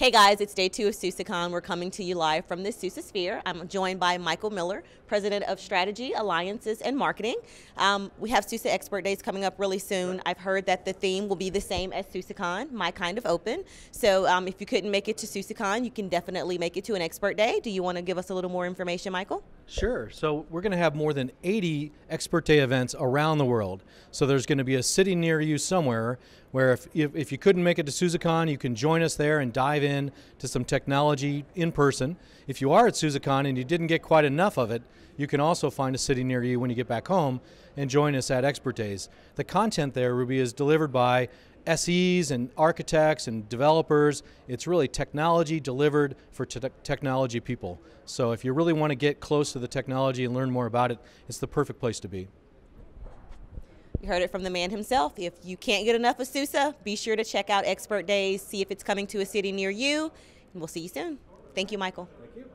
Hey guys, it's day 2 of SUSECon. We're coming to you live from the SUSEsphere. I'm joined by Michael Miller, President of Strategy, Alliances, and Marketing. We have SUSE Expert Days coming up really soon. I've heard that the theme will be the same as SUSECon, My Kind of Open. So if you couldn't make it to SUSECon, you can definitely make it to an Expert Day. Do you want to give us a little more information, Michael? Sure. So we're going to have more than 80 Expert Day events around the world. So there's going to be a city near you somewhere where if you couldn't make it to SUSECon, you can join us there and dive in to some technology in person. If you are at SUSECon and you didn't get quite enough of it, you can also find a city near you when you get back home and join us at Expert Days. The content there, Ruby, is delivered by SEs and architects and developers. It's really technology delivered for technology people. So if you really want to get close to the technology and learn more about it, it's the perfect place to be. You heard it from the man himself. If you can't get enough of SUSE, be sure to check out Expert Days, see if it's coming to a city near you, and we'll see you soon. Thank you, Michael. Thank you.